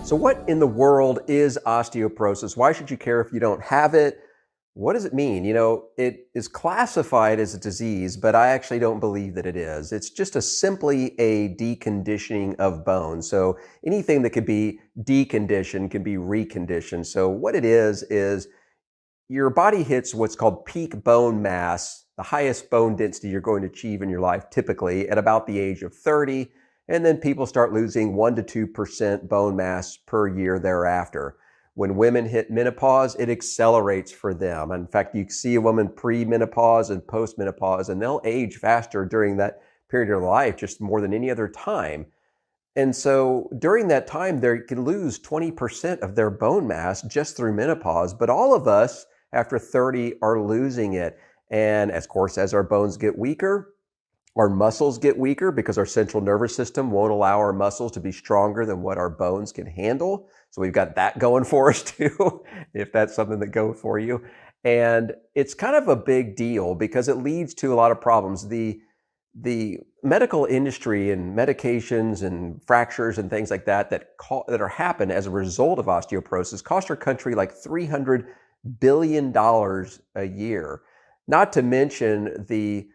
So what in the world is osteoporosis? Why should you care if you don't have it? What does it mean? It is classified as a disease, but I actually don't believe that it is. It's just simply a deconditioning of bone. So anything that could be deconditioned can be reconditioned. So what it is your body hits what's called peak bone mass, the highest bone density you're going to achieve in your life, typically at about the age of 30. And then people start losing 1 to 2% bone mass per year thereafter. When women hit menopause, it accelerates for them. In fact, you see a woman pre-menopause and post-menopause, and they'll age faster during that period of their life, just more than any other time. And so during that time, they can lose 20% of their bone mass just through menopause. But all of us after 30 are losing it. And of course, as our bones get weaker, our muscles get weaker because our central nervous system won't allow our muscles to be stronger than what our bones can handle. So we've got that going for us too, if that's something that goes for you. And it's kind of a big deal because it leads to a lot of problems. The medical industry and medications and fractures and things like that are happen as a result of osteoporosis cost our country like $300 billion a year. Not to mention the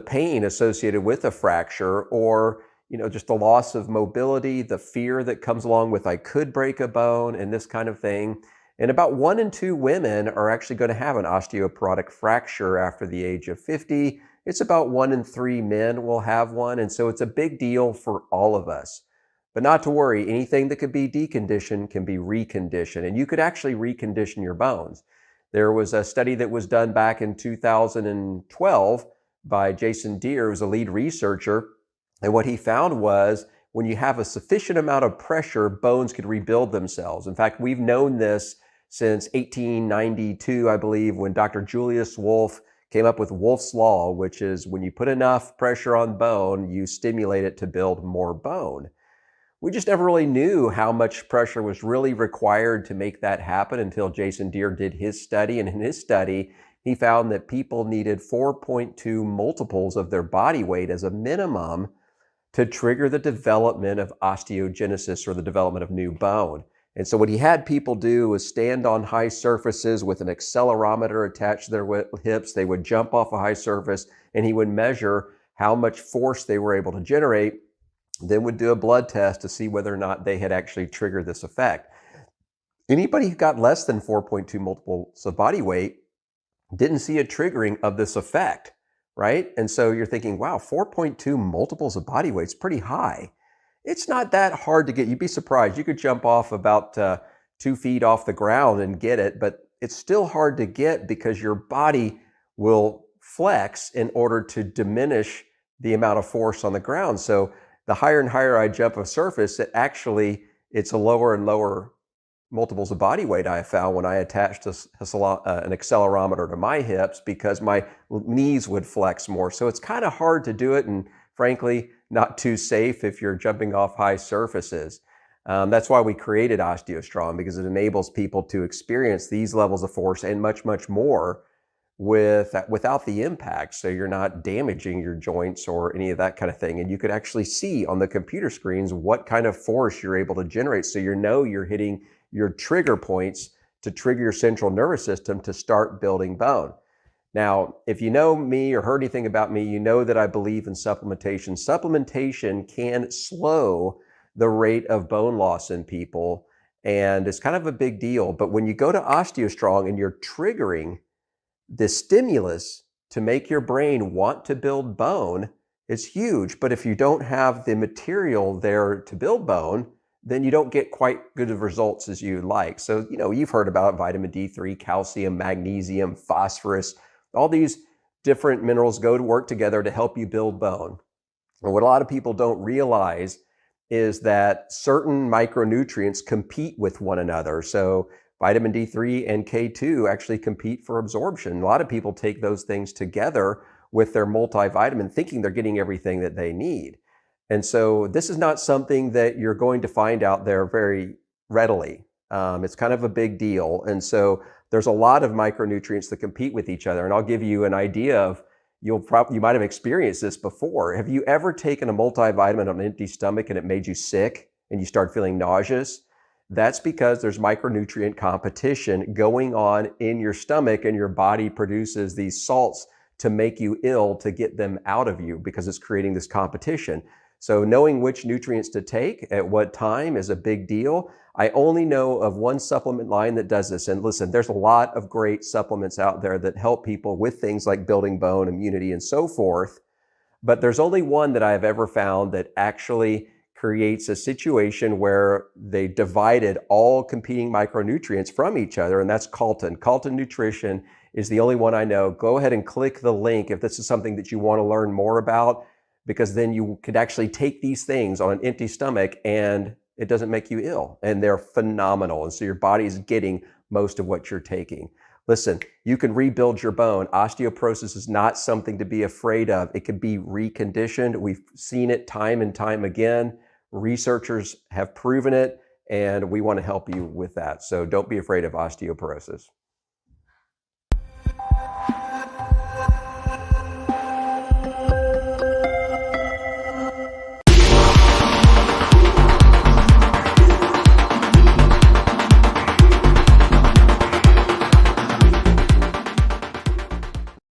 pain associated with a fracture or just the loss of mobility, the fear that comes along with I could break a bone and this kind of thing. And about 1 in 2 women are actually going to have an osteoporotic fracture after the age of 50. It's about 1 in 3 men will have one. And so it's a big deal for all of us. But not to worry, anything that could be deconditioned can be reconditioned. And you could actually recondition your bones. There was a study that was done back in 2012 by Jason Deere, who's a lead researcher. And what he found was when you have a sufficient amount of pressure, bones could rebuild themselves. In fact, we've known this since 1892, I believe, when Dr. Julius Wolff came up with Wolff's Law, which is when you put enough pressure on bone, you stimulate it to build more bone. We just never really knew how much pressure was really required to make that happen until Jason Deere did his study. And in his study, he found that people needed 4.2 multiples of their body weight as a minimum to trigger the development of osteogenesis, or the development of new bone. And so what he had people do was stand on high surfaces with an accelerometer attached to their hips. They would jump off a high surface and he would measure how much force they were able to generate, then would do a blood test to see whether or not they had actually triggered this effect. Anybody who got less than 4.2 multiples of body weight didn't see a triggering of this effect, right? And so you're thinking, wow, 4.2 multiples of body weight is pretty high. It's not that hard to get. You'd be surprised. You could jump off about 2 feet off the ground and get it, but it's still hard to get because your body will flex in order to diminish the amount of force on the ground. So the higher and higher I jump a surface, it's a lower and lower multiples of body weight I have found when I attached an accelerometer to my hips, because my knees would flex more. So it's kind of hard to do it, and frankly, not too safe if you're jumping off high surfaces. That's why we created OsteoStrong, because it enables people to experience these levels of force and much, much more without the impact. So you're not damaging your joints or any of that kind of thing. And you could actually see on the computer screens what kind of force you're able to generate. So you're hitting your trigger points to trigger your central nervous system to start building bone. Now, if you know me or heard anything about me, you know that I believe in supplementation. Supplementation can slow the rate of bone loss in people, and it's kind of a big deal. But when you go to OsteoStrong and you're triggering the stimulus to make your brain want to build bone, it's huge. But if you don't have the material there to build bone, then you don't get quite good of results as you'd like. So, you've heard about vitamin D3, calcium, magnesium, phosphorus. All these different minerals go to work together to help you build bone. And what a lot of people don't realize is that certain micronutrients compete with one another. So vitamin D3 and K2 actually compete for absorption. A lot of people take those things together with their multivitamin, thinking they're getting everything that they need. And so this is not something that you're going to find out there very readily. It's kind of a big deal. And so there's a lot of micronutrients that compete with each other. And I'll give you an idea of, you might have experienced this before. Have you ever taken a multivitamin on an empty stomach and it made you sick and you start feeling nauseous? That's because there's micronutrient competition going on in your stomach, and your body produces these salts to make you ill to get them out of you because it's creating this competition. So knowing which nutrients to take at what time is a big deal. I only know of one supplement line that does this. And listen, there's a lot of great supplements out there that help people with things like building bone, immunity, and so forth. But there's only one that I've ever found that actually creates a situation where they divided all competing micronutrients from each other, and that's Calton. Calton Nutrition is the only one I know. Go ahead and click the link if this is something that you want to learn more about, because then you could actually take these things on an empty stomach and it doesn't make you ill, and they're phenomenal. And so your body is getting most of what you're taking. Listen, you can rebuild your bone. Osteoporosis is not something to be afraid of. It can be reconditioned. We've seen it time and time again. Researchers have proven it, and we want to help you with that. So don't be afraid of osteoporosis.